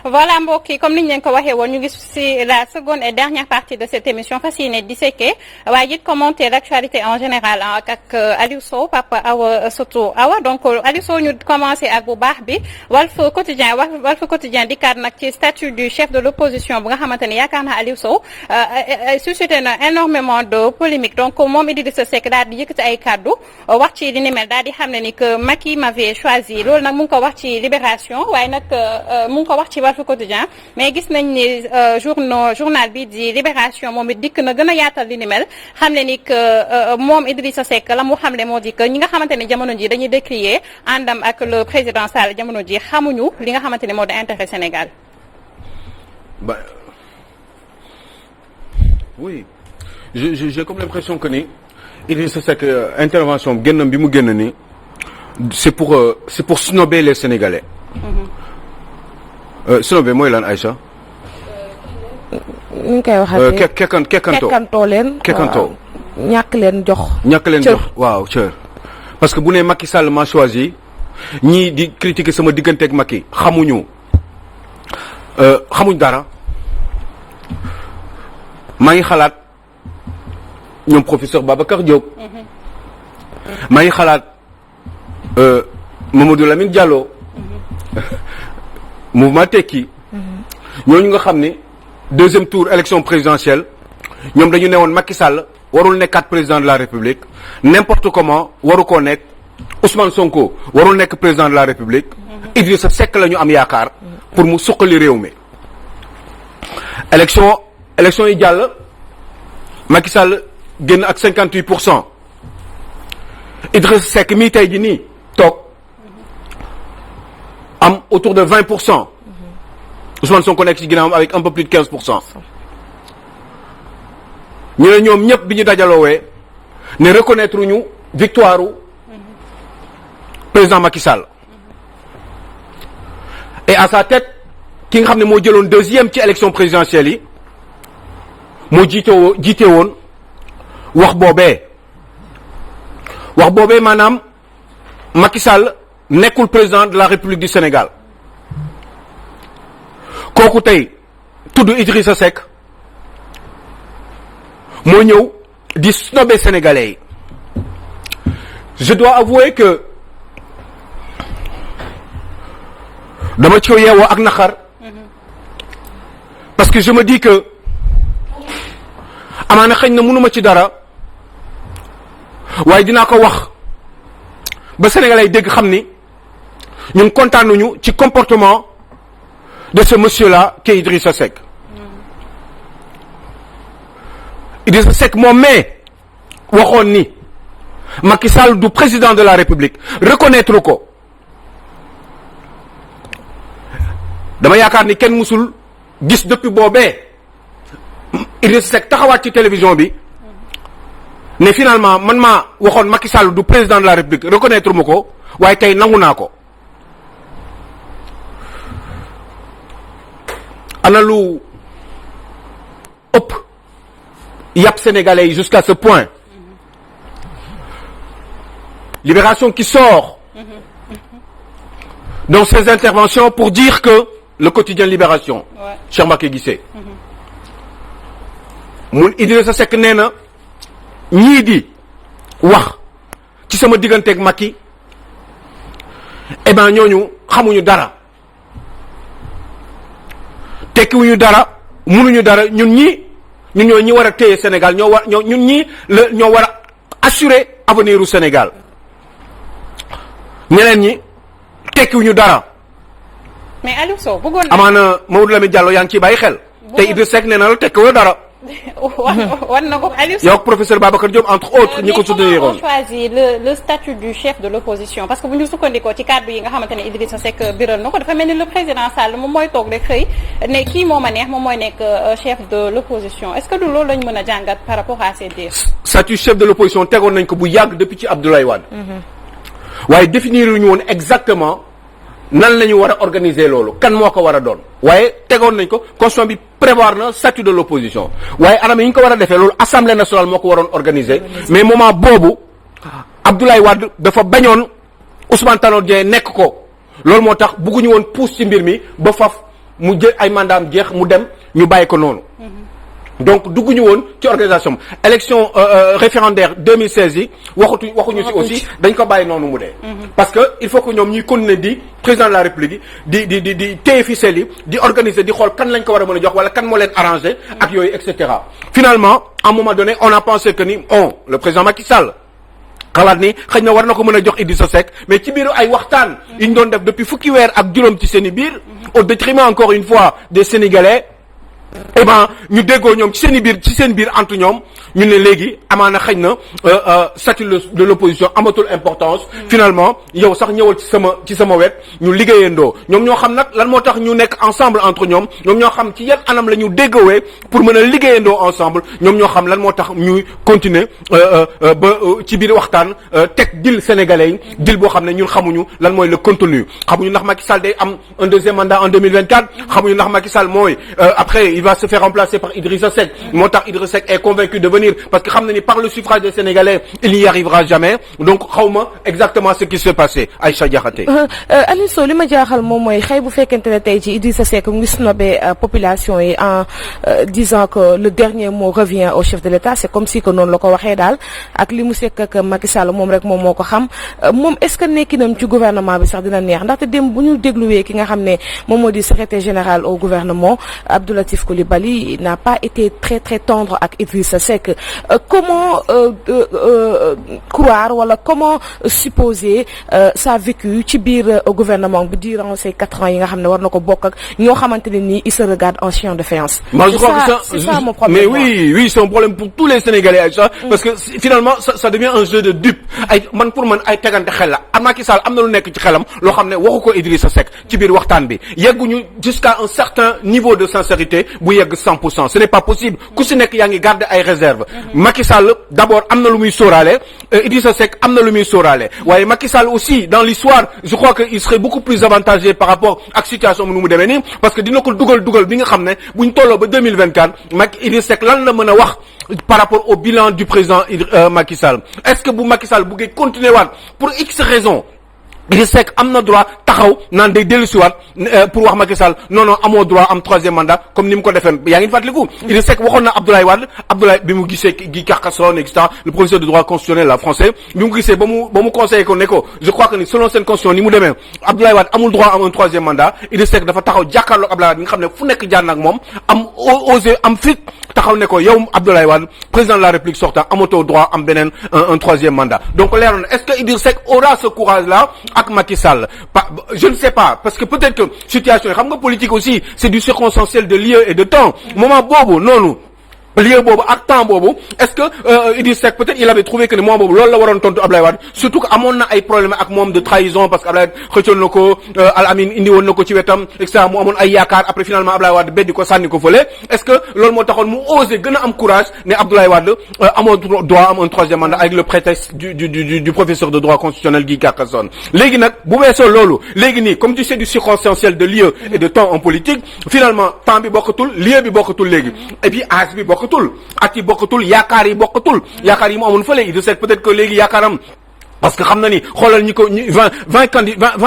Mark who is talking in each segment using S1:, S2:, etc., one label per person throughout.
S1: Voilà mbokk yi comme niñ leen ko waxee woon ñu ngi ci la seconde et dernière partie de cette émission fas yéene disséquer waaye it commenter l'actualité en général ak Aliou Sow Papa Awa surtout Awa donc Aliou Sow ñu commencé ak bu baax bi Walf Quotidien dikkaat nag ci statut du chef de l'opposition bu nga xamante ni yaakaar naa Aliou Sow suscité na énormément de polémique donc moom Idrissa Seck daal di yëkkati ay kaddu wax ci li ni mel daal di xam ne ni que Macky m'avait choisi loolu nag mu ngi ko wax ci Libération waaye nag mu ngi ko wax ci Quotidien mais gis nañ ni journal bi di Libération moom it dikk na gën a yaatal li ni mel xam ne ni que moom Idrissa Seck la mu xamle moo di que ñi nga xamante ne jamono ji dañuy décrier àndam ak le président Sall jamono ji xamuñu li nga xamante ne moo di intérêt Sénégal.
S2: Oui j'ai comme l'impression que ni Idrissa Seck intervention génnam bi mu génn ni c'est pour snober les Sénégalais. snobé mooy lan Aïcha.
S3: ñu koy waxatee kekkantoo leen. ñàkk leen jox.
S2: waaw cër. parce que bu nee Macky Sall m'a choisi ñii di critiquer sama digganteeg Macky xamuñ dara maa ngi xalaat ñoom professeur Babacar Diop. maa ngi xalaat Mamadou Lamine Diallo. mouvement Tekki ñooñu nga xam ne deuxième tour élection présidentielle ñoom dañu ne woon Macky Sall warul nekkaat président de la République n'importe comment waru koo nekk Ousmane Sonko warul nekk président de la République Idrissa Seck la ñu am yaakaar pour mu suqali réew mi élection yi jàll Macky Sall génn ak 58% Idrissa Seck mii tey ji nii toog am autour de 20%. Ousmane Sonko nekk ci ginnaawam avec un peu plus de 15%. ñu ne ñoom ñëpp bi ñu dajaloowee ne reconnaître ñu victoire président Macky Sall. et à sa tête ki nga xam ne moo jëloon deuxième ci élection présidentielle yi moo jiite woon wax boobee maanaam Macky Sall nekkul président de la République du Sénégal kooku tey tudd Idrissa Seck moo ñëw di snobé sénégalais yi je dois avouer que dama ci yeewoo ak naqar parce que je me dis que amaana xëy na mënuma ci dara waaye dinaa ko wax ba sénégalais yi dégg xam ni ñun kontaanuñu ci comportement de ce monsieur-là qui est Idrissa Seck. Idrissa Seck moom mais waxoon ni Macky Sall du président de la République reconnaître ko dama yaakaar ni kenn musul gis depuis boobee Idrissa Seck taxawaat ci télévision bi ne finalement man maa waxoon Macky Sall du président de la République reconnaître ma ko waaye tey nangu naa ko. ana lu ëpp yàpp sénégalais yi jusqu'à ce point. Libération qui sort dans ses interventions pour dire que le quotidien Libération. Cheikh Mbacké Guissé. mun Idrissa Seck nee na ñii di wax ci sama digganteeg Macky eh ben ñooñu xamuñu dara. tekkiwuñu dara mënuñu dara ñun ñoo ñi war a téye Sénégal ñoo war a assurer avenir u Sénégal ñeneen ñi tekkiwuñu dara.
S1: mais Aliou Sow bëggoon na.
S2: amaana Mamadou Lamine Diallo yaa ngi ciy bàyyi xel. te Idrissa Seck nee na la tekkiwuñu dara.
S1: war na ko Aliou Sow
S2: yow professeur Babacar Diop entre autres ñi ko soutenir woon.
S1: mais comment on choisit le statut du chef de l'opposition parce que bu ñu sukkandikoo ci kàddu yi nga xamante ne Idrissa Seck biral na ko dafa mel ni le président Sall moom mooy toog rek xëy ne kii moo ma neex moom mooy nekk chef de l'opposition est-ce que du loolu lañ mën a jàngat par rapport à ces dires.
S2: statut chef de l'opposition tegoon nañ ko bu yàgg depuis ci Abdoulaye Wade. waaye définir ñu woon exactement nan la ñu war a organiser loolu kan moo ko war a doon. waaye tegoon nañ ko constitution bi prévoir na statut de l'opposition waaye anam yi ñu ko war a defee loolu assemblée nationale moo ko waroon organiser mais moment boobu Abdoulaye Wade dafa bañoon Ousmane Tanor Dieng nekk ko loolu moo tax bëgguñu woon pousse ci mbir mi ba faf mu jël ay mandaam jeex mu dem ñu bàyyi ko noonu. donc dugguñu woon ci organisation élection référendaire 2016 yi waxuñu ci aussi dañ ko bàyyi noonu mu dee. parce que il faut que ñoom ñuy continuer di président de la république di téye ficelle yi di organiser di xool kan lañ ko war a mën a jox wala kan moo leen arrangé. ak yooyu et cetera. finalement à un moment donné on a pensé que ni le président Macky Sall xalaat ni xëy na war na ko mën a jox Idrissa Seck mais ci biiru ay waxtaan yi ñu doon def depuis fukki weer ak juróom ci seen i biir au détriment encore une fois des Sénégalais. eh ben ñu déggoo ñoom ci seen biir entre ñoom ñu ne léegi amaana xëy na statut de l'opposition amatul importance. finalement yow sax ñëwal ci sama wet ñu liggéeyandoo ñoom ñoo xam nag lan moo tax ñu nekk ensemble entre ñoom ñoo xam ci yan anam la ñu déggoowee pour mën a liggéeyandoo ensemble ñoom ñoo xam lan moo tax ñuy continuer ba ci biir waxtaan teg dil sénégalais yi dil boo xam ne ñun xamuñu lan mooy le contenu xamuñu ndax Macky Sall day am un deuxième mandat en 2024 xamuñu ndax Macky Sall mooy après il va se faire remplacer par Idrissa Seck moo tax Idrissa Seck est convaincu de venir parce que xam na ni par le suffrage des Sénégalais il n'y arrivera jamais donc xawma exactement ce qui s'est passé Aïcha Diakhaté.
S3: Aliou Sow li ma jaaxal moom mooy xëy bu fekkente ne tey ci Idrissa Seck mu ngi snobé population yi en disant que le dernier mot revient au chef de l'État c'est comme si que noonu la ko waxee daal ak li mu sekk ak Macky Sall moom rek moom moo ko xam moom est-ce que nekkinam ci gouvernement bi sax dina neex ndaxte démb bu ñu dégluwee ki nga xam ne moom moo di secrétaire général au gouvernement Abdou Latif Coulibaly n'a pas été très très tendre ak Idrissa Seck comment croire wala comment supposer ça a vécu ci biir gouvernement bi durant ces 4 ans yi nga xam ne war na ko bokk ak ñoo xamante ne nii il se regarde en chien de faïence. C'est ça mon problème.
S2: Mais oui c'est un problème pour tous les Sénégalais Aïcha parce que finalement ça devient un jeu de dupe man pour man ay tegante xel la Macky Sall am na lu nekk ci xelam loo xam ne waxu ko Idrissa Seck ci biir waxtaan bi yegguñu jusqu'à un certain niveau de sincérité bu yegg 100% ce n'est pas possible ku si nekk yaa ngi garder ay réserves. Macky Sall d'abord am na lu muy sóoraale Idrissa Seck am na lu muy sóoraale waaye Macky Sall aussi dans l'histoire je crois que il serait beaucoup plus avantagé par rapport ak situation bi nu mu demee nii parce que dina ko dugal bi nga xam ne buñ tolloo ba 2024 Idrissa Seck lan la mën a wax par rapport au bilan du président Macky Sall est-ce que bu Macky Sall buggee continuer waat pour X raison Idrissa Seck am na droit taxaw naan day dellusiwaat pour wax Macky Sall non amoo droit am 3e mandat comme ni mu ko defee yaa ngi fàttaliku. Idrissa Seck waxoon na Abdoulaye Wade bi mu gisee Guy Carcassonne et cetera le professeur de droit constitutionnel la français bi mu gisee ba mu conseillé ko ne ko je crois que ni selon seen constitution ni mu demee Abdoulaye Wade amul droit am un 3e mandat Idrissa Seck dafa taxaw jàkkaarloog Abdoulaye Wade bi nga xam ne fu nekk jaar nag moom am osé am fit taxaw ne ko yow Abdoulaye Wade président de la République sortant amatoo droit am beneen un 3e mandat donc leeroon na est-ce que Idrissa Seck aura ce courage là ak Macky Sall je ne sais pas parce que peut-être que situation yi xam nga politique aussi c'est du circonstanciel de lieu et de temps moment boobu noonu lieu boobu ak temps boobu est-ce que Idrissa Seck peut-être il avait trouvé que ne moment boobu loolu la waroon tontu Abdoulaye Wade surtout que amoon na ay problème ak moom de trahison parce que Abdoulaye xëccoon na ko Al Amin indi woon na ko ci wetam et cetera mu amoon ay yaakaar après finalement Abdoulaye Wade beddi ko sànni ko fële est-ce que loolu moo taxoon mu osé gën a am courage ne Abdoulaye Wade amoo droit am un 3e mandat avec le prétexte du professeur de droit constitutionnel Guy Carcassonne léegi nag bu weesoo loolu léegi nii comme tu sais du circonstanciel de lieu et de temps en politique finalement temps bi bokkatul lieu bi bokkatul léegi et puis âge bi bokkatul at yi bokkatul yaakaar yi bokkatul yaakaar yi mu amoon fële Idrissa Seck peut-être que léegi yaakaaram parce que xam na ni xoolal ñi ko 20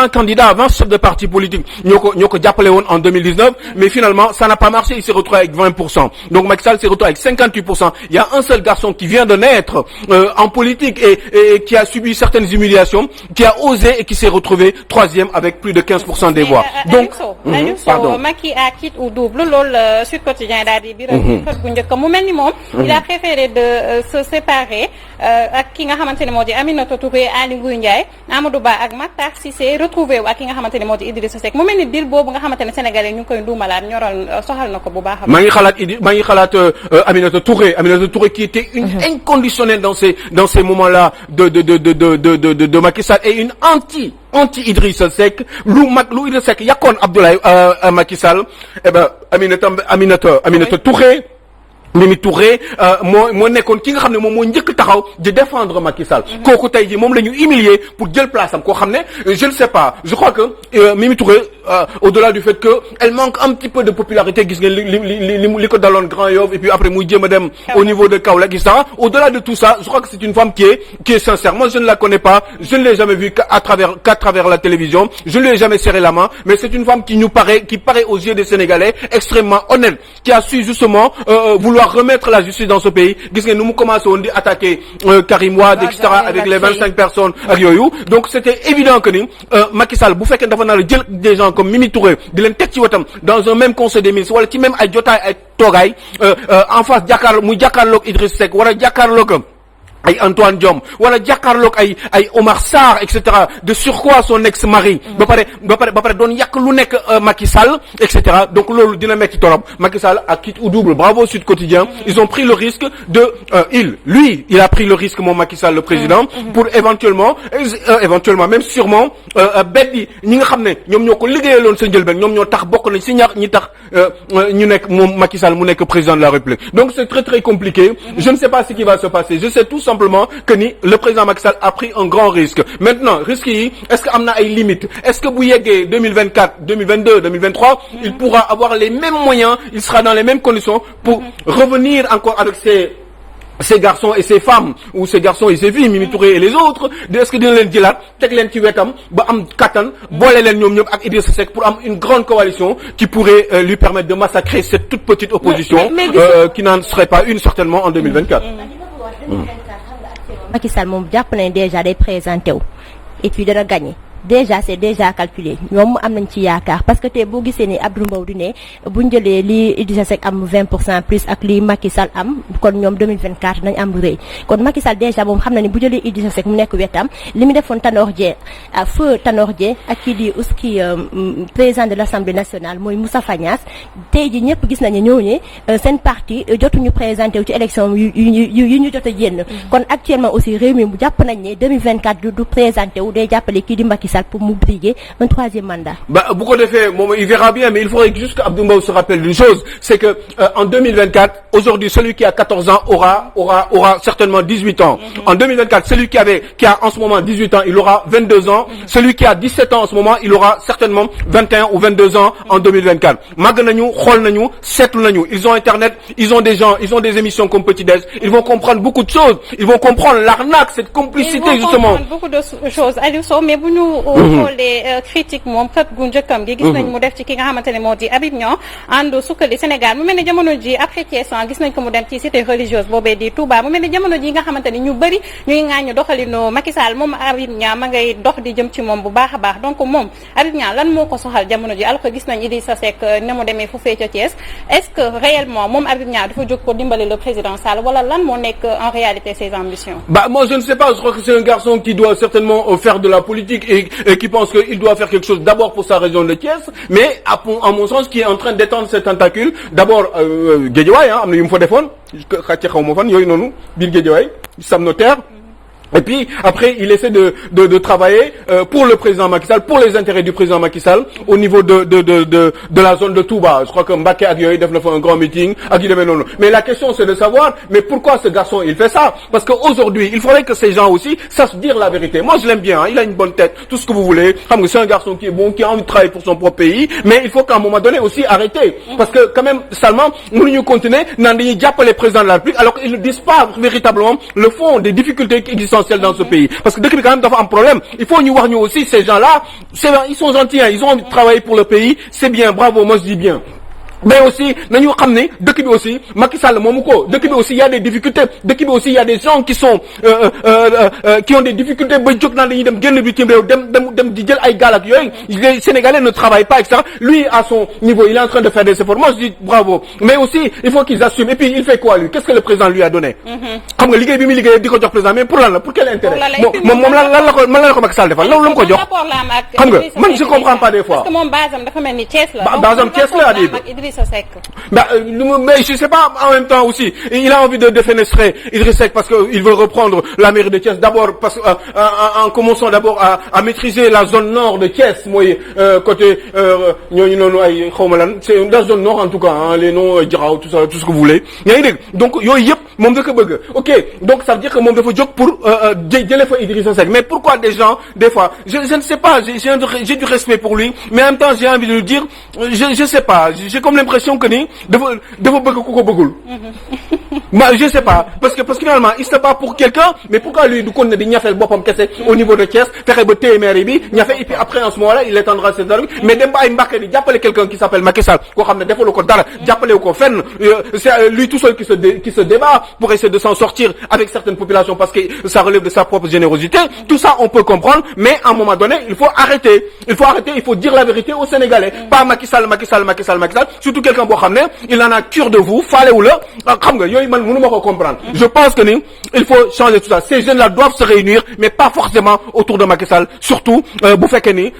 S2: candidats 20 chefs de partis politiques ñoo ko jàppale woon en 2019 mais finalement ça n'a pas marché il s'est retrouvé avec 20% donc Macky Sall s'est retrouvé avec 58%. Il y a un seul garçon qui vient de naître en politique et qui a subi certaines humiliations qui a osé et qui s'est retrouvé 3e avec plus de 15% des voix. Donc
S1: Aliou Sow Macky à quitte ou double loolu Sud Quotidien daal di biral xët bu njëkk mu mel ni moom il a préféré de se séparer ak ki nga xamante ne moo di Aminata Touré Aly Ngouille Ndiaye Amadou Ba ak Makhtar Cissé retrouvé wu ak ki nga xamante ne moo di Idrissa Seck mu mel ni deal boobu nga xamante ne sénégalais ñu ngi koy duumalaat ñoral soxal na ko bu baax a baax.
S2: maa ngi xalaat Aminata Touré qui était une inconditionnelle dans ces moments-là de Macky Sall et une anti Idrissa Seck lu Idrissa Seck yàkkoon Abdoulaye Macky Sall Aminata Touré Mimi Touré moo nekkoon ki nga xam ne moom moo njëkk taxaw de défendre Macky Sall. kooku tey jii moom la ñu humilier pour jël place am koo xam ne je ne sais pas je crois que Mimi Touré au-delà du fait que elle manque un petit peu de popularité gis ngeen li ko daloon Grand Yoff et puis après muy jéem a dem au niveau de Kaolack et ça au-delà de tout ça je crois que c'est une femme qui est sincère. Moi je ne la connais pas, je ne l'ai jamais vue qu'à travers la télévision, je ne lui ai jamais serré la main, mais c'est une femme qui paraît aux yeux des Sénégalais extrêmement honnête, qui a su justement vouloir remettre la justice dans ce pays. Gis ngeen nu mu commencé woon di attaquer Karim Wade et cetera avec les 25 personnes ak yooyu. Donc c'était évident que ni Macky Sall bu fekkee dafa nar a jël des gens comme Mimi Touré di leen teg ci wetam dans un même conseil des ministres wala ci même ay jotaay ay toogaay en face jàkkaarloog Idriss Seck wala jàkkaarloog ay Antoine Diome wala jàkkaarloog ay Omar Sarr et cetera de surcroît son ex-mari ba pare doon yàq lu nekk Macky Sall et cetera. Donc loolu dina metti torop. Macky Sall a quitte ou double, bravo Sud Quotidien. Ils ont pris le risque de il a pris le risque moom Macky Sall le président pour éventuellement même sûrement beddi ñi nga xam ne ñoom ñoo ko liggéeyaloon sa njëlbeen ñoom ñoo tax bokk nañ si ñi tax ñu nekk moom Macky Sall mu nekk président de la République. Donc c'est très très compliqué. Je ne sais pas ce qui va se passer. Je sais tout simplement que le président Macky Sall a pris un grand risque. Maintenant risque yi est-ce que am na ay limites? Est-ce que bu yeggee 2024, 2022, 2023 il pourra avoir les mêmes moyens, il sera dans les mêmes conditions pour revenir encore avec ces garçons et ces femmes ou ces garçons et ces filles Mimi Touré et les autres est-ce que dina leen jëlaat teg leen ci wetam ba am kattan boole leen ñoom ñëpp ak Idrissa Seck pour am une grande coalition qui pourrait lui permettre de massacrer cette toute petite opposition qui n'en serait pas une certainement en 2024.
S4: Macky Sall moom jàpp nañ déjà day présenté wu et puis dana gagné déjà c'est déjà calculé ñoom am nañ ci yaakaar parce que tey boo gisee ni Abdou Mbow di ne buñ jëlee li Idrissa Seck am 20% plus ak li Macky Sall am kon ñoom 2024 nañ am lu rëy kon Macky Sall déjà moom xam na ni bu jëlee Idrissa Seck mu nekk wetam li mu defoon Tanor Dieng feu Tanor Dieng ak kii di Ouski président de l'Assemblée nationale mooy Moustapha Niasse tey ji ñëpp gis nañu ñooñu seen parti jotuñu présenté wu ci élection yu ñu jot a génn kon actuellement aussi réew mi jàpp nañ ne 2024 du présenté wu day jàppale kii di Macky Sall pour mu briguer un troisième mandat. Bu
S2: ko defee moom il verra bien, mais il faudrait juste que Abdou Mbow se rappelle d'une chose, c'est que en 2024, aujourd'hui celui qui a 14 ans aura certainement 18 ans. En 2024, celui qui a en ce moment 18 ans, il aura 22 ans. Celui qui a 17 ans en ce moment, il aura certainement 21 ou 22 ans en 2024. Màgg nañu, xool nañu, seetlu nañu. Ils ont internet, ils ont des émissions comme Petit Déj. Ils vont comprendre beaucoup de choses. Ils vont comprendre l'arnaque, cette complicité justement.
S1: Ils vont comprendre beaucoup de choses. Aliou Sow, mais bu ñu xoolee critique moom xët gu njëkkam gi gis nañ mu def ci ki nga xamante ne moo di Habib Niang ànd sukkali Sénégal mu mel ne jamono ji après Thiès gis nañ ko mu dem ci cité religieuse boobee di Touba mu mel ne jamono ji nga xamante ne ñu bëri ñuy ŋaañu doxalinu Macky Sall moom Habib Niang ma ngay dox di jëm ci moom bu baax a baax donc moom Habib Niang lan moo ko soxal jamono ji alors que gis nañ Idrissa Seck ne mu demee foofee ca Thiès est-ce que réellement moom Habib Niang dafa jóg pour dimbali le président Sall wala lan moo nekk en réalité ses ambitions?
S2: Moi je ne sais pas, je crois que c'est un garçon qui doit certainement faire de la politique et qui pense qu'il doit faire quelque chose d'abord pour sa région de Thiès, mais à mon sens qui est en train d'étendre ses tentacules d'abord Guédiawaye am na yu mu fa defoon xàcce xaw ma fan yooyu noonu biir Guédiawaye Sam Notaire. Et puis après il essaie de travailler pour le président Macky Sall, pour les intérêts du président Macky Sall au niveau de la zone de Touba. Je crois que Mbacké ak yooyu def na fa un grand meeting ak yu demee noonu. Mais la question c'est de savoir mais pourquoi ce garçon il fait ça? Parce que aujourd'hui il faudrait que ces gens aussi sachent dire la vérité. Moi je l'aime bien, il a une bonne tête, tout ce que vous voulez. Xam nga c'est un garçon qui est bon, qui a envie de travailler pour son propre pays, mais il faut qu'à un moment donné aussi arrêter. Parce que quand même seulement mënuñu continuer naan dañuy jàppale président de la République alors qu'ils ne disent pas véritablement le fond des difficultés qui existent dans ce pays. Parce que dëkk bi quand même dafa am problème. Il faut ñu wax ñu aussi ces gens-là, ils sont gentils, ils ont envie de travailler pour le pays, c'est bien, bravo, moi je dis bien. Mais aussi nañu xam ne dëkk bi aussi Macky Sall moomu ko dëkk bi aussi il y a des difficultés dëkk bi aussi il y a des gens qui sont qui ont des difficultés ba jóg naan dañuy dem génn bitim réew dem di jël ay gaal ak yooyu les Sénégalais ne travaillent pas etc. Lui à son niveau il est en train de faire des efforts. Moi je dis bravo, mais aussi il faut qu'ils assument. Et puis il fait quoi lui? Qu'est-ce que le président lui a donné? Xam nga liggéey bi muy liggéey di ko jox président mais pour lan la, pour quel intérêt? moom lan la ko Macky Sall defal loolu la mu ko jox. Xam nga man je comprends pas des fois.
S1: Parce que moom basam dafa mel ni Thiès la.
S2: basam Thiès la
S1: Idrissa Seck.
S2: Mais je sais pas, en même temps aussi, il a envie de défenestrer Idrissa Seck parce que il veut reprendre la mairie de Thiès d'abord parce que en commençant d'abord à maîtriser la zone nord de Thiès mooy côté ñooñu noonu ay xawma lan c'est la zone nord en tout cas hein, les noms Diakhao tout ça tout ce que vous voulez yaa ngi dégg donc yooyu yëpp moom da ko bëgg ok donc ça veut dire que moom dafa jóg pour jëlee fa Idrissa Seck mais pourquoi des gens des fois je ne sais pas j'ai du respect pour lui mais en même temps j'ai envie de lui dire je sais pas j'ai comme l'impression que ni dafa bëgg ku ko bëggul je sais pas parce que finalement il se bat pour quelqu'un mais pourquoi lui du continuer di ñafeel boppam kese au niveau de Thiès fexe ba téye mairie bi ñafe et puis après en ce moment là il étendra ses armes mais dem ba ay Mbacké di jàppale quelqu'un qui s'appelle Macky Sall koo xam ne defalu ko dara jàppale ko fenn c'est lui tout seul qui se débat pour essayer de s'en sortir avec certaines populations parce que ça relève de sa propre générosité tout ça on peut comprendre mais à un moment donné il faut arrêter il faut dire la vérité aux Sénégalais pas Macky Sall surtout quelqu'un boo xam ne il en a cure de vous faalewu la xam nga yooyu man mënu ma ko comprendre je pense que ni il faut changer tout ça ces jeunes là doivent se réunir mais pas forcément autour de Macky Sall surtout bu fekkee ni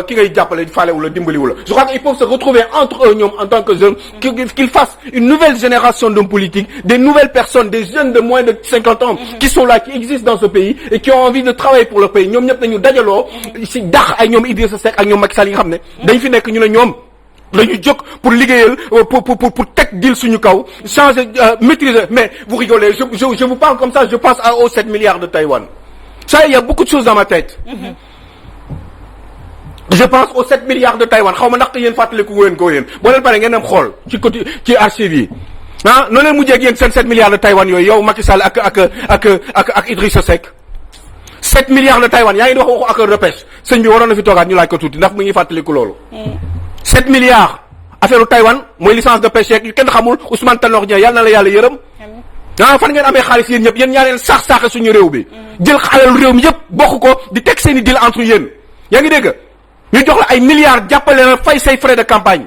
S2: ki ngay jàppale faalewu la dimbaliwu la je crois qu'ils peuvent se retrouver entre eux ñoom en tant que jeunes qu'ils fassent une nouvelle génération d'hommes politiques des nouvelles personnes des jeunes de moins de 50 ans qui sont là qui existent dans ce pays et qui ont envie de travailler pour leur pays ñoom ñëpp nañu dajaloo ci dax ay ñoom Idrissa Seck ak ñoom Macky Sall yi nga xam ne dañ fi nekk ñu ne ñoom dañu jóg pour liggéeyal pour teg dil suñu kaw changer maîtriser mais vous rigolez je vous parle comme ça je pense aux 7 milliards de Taïwan ça il y a beaucoup de choses dans ma tête je pense aux 7 milliards de Taïwan xaw ma ndax yéen fàttaliku ngeen ko yéen boo leen paree ngeen dem xool ci côté ci archives yi ah noonu leen mujjee ak yéen seen 7 milliards de Taïwan yooyu yow Macky Sall ak Idrissa Seck 7 milliards de Taïwan yaa ngi di wax waxu accord de pêche sëñ bi waroon na fi toogaat ñu laaj ko tuuti ndax mu ngi fàttaliku loolu 7 milliards affaire u Taïwan mooy licence de pêche yeeg yu kenn xamul Ousmane Tanor Dieng yàlla na la yàlla yërëm fan ngeen amee xaalis yéen ñëpp yéen ñaa leen saaxe suñu réew bi jël xalalu réew mi yëpp bokk ko di teg seen i deal entre yéen yaa ngi dégg ñu jox la ay milliards jàppale la fay say frais de campagne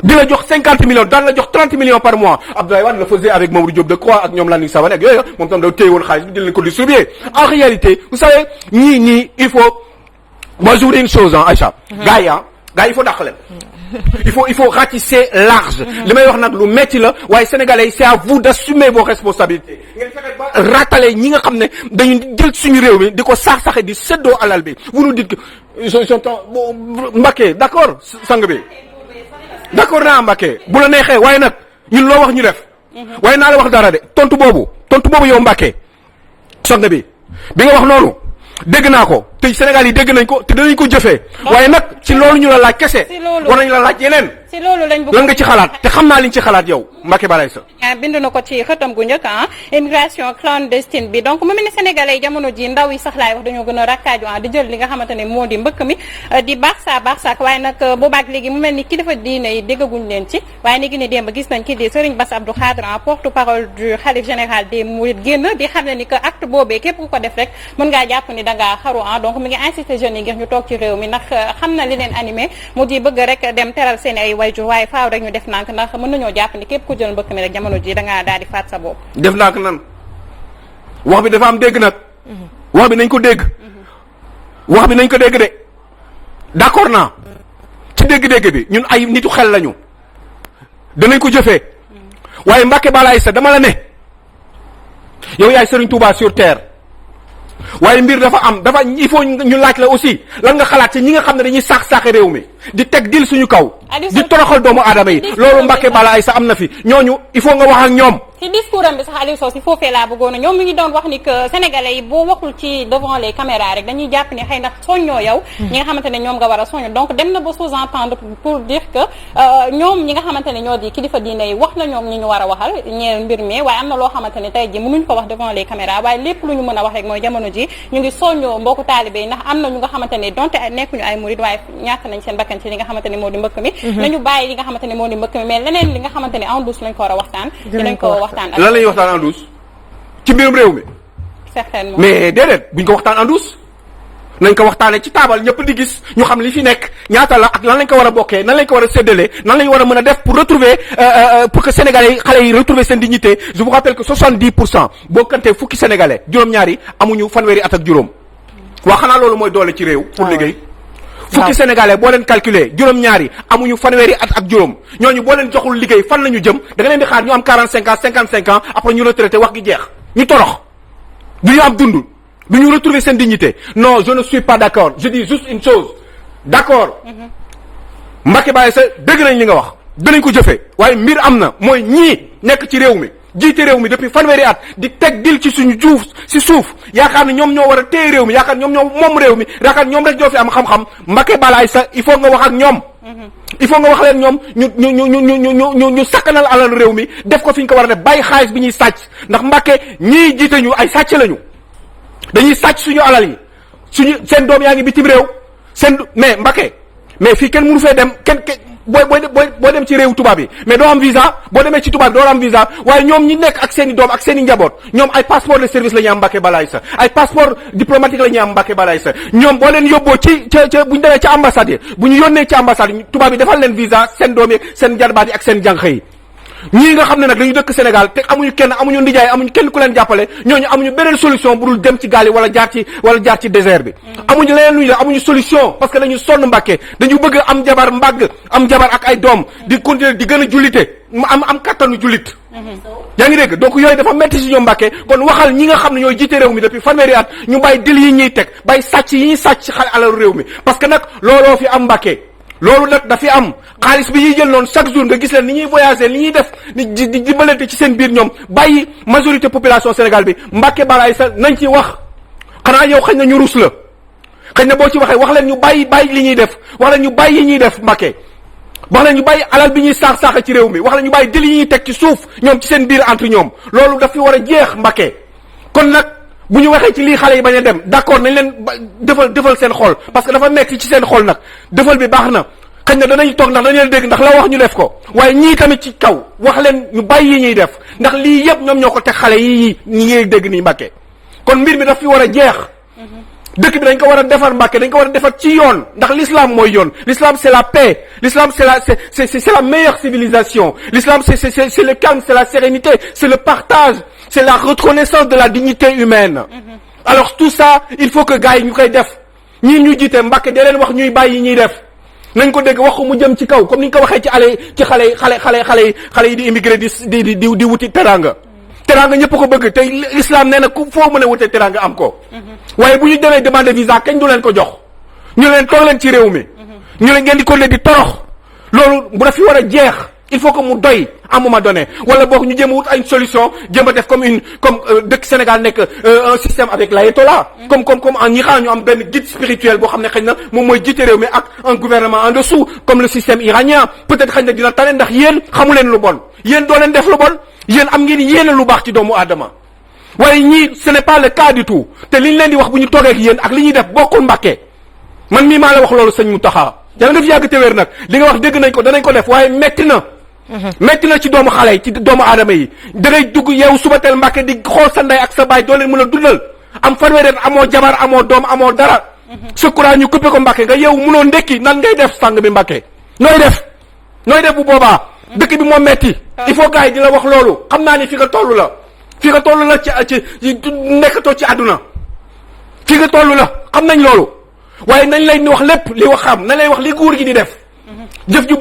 S2: di la jox 50 millions daan la jox 30 millions par mois Abdoulaye Wade le faisait avec Mamadou Diop Decroix ak ñoom Landing Savané ak yooyu moom tam da téye woon xaalis bi di leen ko distribuer en réalité vous savez ñii il faut moi je vous dis une chose Aïcha gars yi il faut dàq leen il faut ratisser large li may wax nag lu metti la waaye sénégalais c'est à vous d'assumer vos responsabilités ngeen fexe ba ratale ñi nga xam ne dañu jël suñu réew mi di ko sax-saxe di séddoo alal bi vous nous dites que j'entends Mbacké d'accord sang bi d'accord naa Mbacké bu la neexee waaye nag ñun loo wax ñu def waaye naa la wax dara de tontu boobu yow Mbacké sang bi nga wax noonu dégg naa ko te Sénégal yi dégg nañ ko te danañ ko jëfee waaye nag ci loolu ñu la laaj kese war nañ la laaj yeneen
S1: ci loolu lañ bëgg
S2: lan nga ci xalaat te xam naa liñ ci xalaat yow Mbacké Balaye Sa
S1: bind na ko ci xëtam gu njëkk immigration clandestine bi donc mu mel ni sénégalais yi jamono ji ndaw yi sax laay wax dañoo gën a rakkaaju di jël li nga xamante ne moo di mbëkk mi di baax waaye nag boobaak léegi mu mel ni kilifa diine yi déggaguñ leen ci waaye ni gi ne démb gis nañ ki di Serigne Bass Abdou Khadre porte-parole du khalife général des mourides génn di xam ne ni que acte boobee képp ku ko def rek mën ngaa jàpp ni dangaa xaru donc mi ngi incité jeunes yi ngir ñu toog ci réew mi ndax xam na li leen animé mu di bëgg rek dem teral seen ay wayjur waaye faaw rek ñu def nànk ndax mën nañoo jàpp ni képp ku jël mbëkk mi rek jamono ji da ngaa daal di faat sa bopp.
S2: def nànk nan wax bi dafa am dégg nag wax bi nañ ko dégg wax bi nañ ko dégg de d'accord naa ci dégg-dégg bi ñun ay nitu xel lañu danañ ko jëfee waaye Mbacké Balaye Sa dama la ne yow yaay Serigne Touba sur terre waaye mbir dafa am il faut ñu laaj la aussi lan nga xalaat ci ñi nga xam ne dañuy saax-saaxe réew mi di teg dil suñu kaw di toroxal doomu aadama yi loolu Mbacké Balaye Sa am na fi ñooñu il faut nga wax ak ñoom
S1: ci discours am bi sax Aliou Sow si foofee laa bëggoon ñoom mi ngi doon wax ni que sénégalais yi boo waxul ci devant les caméras rek dañuy jàpp ni xëy na soññoo yow ñi nga xamante ne ñoom nga war a soññ donc dem na ba sous-entendre pour dire que ñoom ñi nga xamante ne ñoo di kilifa diine yi wax na ñoom ñi ñu war a waxal ñeel mbir mi waaye am na loo xamante ne tey ji mënuñ ko wax devant les caméras waaye lépp lu ñu mën a wax rek mooy jamono ji ñu ngi soññoo mbokku taalibe yi ndax am na ñu nga xamante ne donte nekkuñu ay murid waaye ñàkk nañ seen bakkan ci li nga xamante ne moo di mbëkk mi nañu bàyyi li nga xamante ne moo di mbëkk mi mais leneen li nga xamante ne en douce lañ ko war a waxtaan dinañ ko waxtaan
S2: lan lañuy waxtaan en douce ci mbirum réew mi
S1: certainement
S2: mais déedéet buñ ko waxtaan en douce nañ ko waxtaanee ci taabal ñëpp di gis ñu xam li fi nekk ñaata la ak lan lañ ko war a bokkee nan lañ ko war a séddalee nan lañ war a mën a def pour retrouver pour que sénégalais yi xale yi retrouver seen dignité je vous rappelle que 70% boo kantee fukki sénégalais juróom-ñaari amuñu fanweeri at ak juróom waa xanaa loolu mooy doole ci réew pour liggéey fukki sénégalais boo leen calculer juróom-ñaari amuñu fanweeri at ak juróom ñooñu boo leen joxul liggéey fan la ñu jëm da nga leen di xaar ñu am 45 ans 55 ans après ñu retraité wax gi jeex ñu torox du ñu am dund du ñu retrouver seen dignité non je ne suis pas d'accord je dis juste une chose d'accord Mbacké Balaye dégg nañ li nga wax dinañ ko jëfee waaye mbir am na mooy ñii nekk ci réew mi jiite réew mi depuis fanweeri at di teg dil ci suñu suuf yaakaar ne ñoom ñoo war a téye réew mi yaakaar ñoom ñoo moom réew mi yaakaar ñoom rek ñoo fi am xam-xam Mbacké Balaye il faut nga wax ak ñoom il faut nga wax leen ñoom ñu sakkanal alal réew mi def ko fi ñu ko war a def bàyyi xaalis bi ñuy sàcc ndax Mbacké ñii jiite ñu ay sàcc lañu dañuy sàcc suñu alal yi seen doom yaa ngi bitim réew mais Mbacké mais fii kenn mënu fee dem boo dem ci réew tubaab yi mais doo am visa boo demee ci tubaab bi doo am visa waaye ñoom ñi nekk ak seen i doom ak seen i njaboot ñoom ay passeport de service la ñu am Mbacké Balaye ay passeport diplomatique la ñu am Mbacké Balaye ñoom boo leen yóbboo bu ñu demee ci ambassade yi bu ñu yónnee ci ambassade yi tubaab yi defal leen visa seen doom yi seen jarbaat yi ak seen jànq yi ñii nga xam ne nag dañu dëkk Sénégal te amuñu kenn amuñu ndijaay amuñu kenn ku leen jàppale ñooñu amuñu beneen solution bu dul dem ci gaal yi wala jaar ci désert bi amuñu leneen luñu la amuñu solution parce que dañu sonn Mbacké dañu bëgg am jabar am jabar ak ay doom di continuer di gën a jullite am kattanu jullit yaa ngi dégg donc yooyu dafa metti ci ñoom Mbacké kon waxal ñi nga xam ne ñooy jiite réew mi depuis fanweeri at ñu bàyyi dil yi ñuy teg bàyyi sàcc yi ñuy sàcc xale alalu réew mi parce que nag looloo fi am Mbacké loolu nag dafi am xaalis bi ñuy jël noonu chaque jour nga gis leen ni ñuy voyager li ñuy def di dimbalante ci seen biir ñoom bàyyi majorité population Sénégal bi Mbacké Balaye nañ ci wax xanaa yow xëy na ñu rus la xëy na boo ci waxee wax leen ñu bàyyi li ñuy def wax leen ñu bàyyi yi ñuy def Mbacké wax leen ñu bàyyi alal bi ñuy saax ci réew mi wax leen ñu bàyyi dil yi ñuy teg ci suuf ñoom ci seen biir entre ñoom loolu daf fi war a jeex Mbacké kon nag bu ñu waxee ci lii xale yi bañ a dem d'accord nañ leen defal seen xol parce que dafa nekk ci seen xol nag defal bi baax na xëy na danañ toog ndax dañu leen dégg ndax la wax ñu def ko waaye ñii tamit ci kaw wax leen ñu bàyyi yi ñuy def ndax lii yëpp ñoom ñoo ko teg xale yi ñi ngay dégg nii Mbacké kon mbir mi daf fi war a jeex dëkk bi dañ ko war a defar Mbacké dañ ko war a defar ci yoon ndax l'islam mooy yoon l'islam c'est la paix l'islam c'est la meilleure civilisation l'islam c'est le calme c'est la sérénité c'est le partage c'est la reconnaissance de la dignité humaine alors tout ça il faut que gars yi ñu koy def ñii ñu jiite Mbacké da leen wax ñuy bàyyi ñuy def nañ ko dégg wax ko mu jëm ci kaw comme ni ñu ko waxee ci xale yi di immigré di wuti teranga ñëpp ko bëgg te l'islam nee na ku foo mën a wute teranga am ko waaye bu ñu demee demander visa kañ du leen ko jox ñu leen toog leen ci réew mi ñu leen ngeen di ko di torox loolu bu daf fi war a jeex il faut que mu doy à un moment donné wala boog ñu jéem a wut ay solution jéem a def comme dëkk Sénégal nekk un système avec l'ayatollah comme en Iran ñu am benn guide spirituel boo xam ne xëy na moom mooy jiite réew mi ak un gouvernement en dessous comme le système iranien peut-être xëy na dina tane ndax yéen xamu leen lu bon yéen doo leen def lu bon yéen am ngeen yéene lu baax ci doomu aadama waaye ñii ce n'est pas le cas du tout te li ñu leen di wax bu ñu toogee ak yéen ak li ñuy def bokkul Mbacké man mii maa la wax loolu sëñ Mountakha yàlla nga fi yàgg te wér nag li nga wax dégg nañ ko danañ ko def waaye metti na ci doomu xale yi ci doomu aadama yi da ngay dugg yeewu suba teel Mbacké di xool sa ndey ak sa baay doo leen mën a dundal am fanweeri at amoo jabar amoo doom amoo dara sa courant ñu coupé ko Mbacké nga yeewu mënoo ndekki nan ngay def sàng bi Mbacké nooy def bu boobaa dëkk bi moo metti il faut gars yi di la wax loolu xam naa ni fi nga toll la ci nekkatoo ci àdduna fi nga toll la xam nañ loolu waaye nañ lay wax lépp li wax xam nañ lay wax li nguur gi di def jëf ju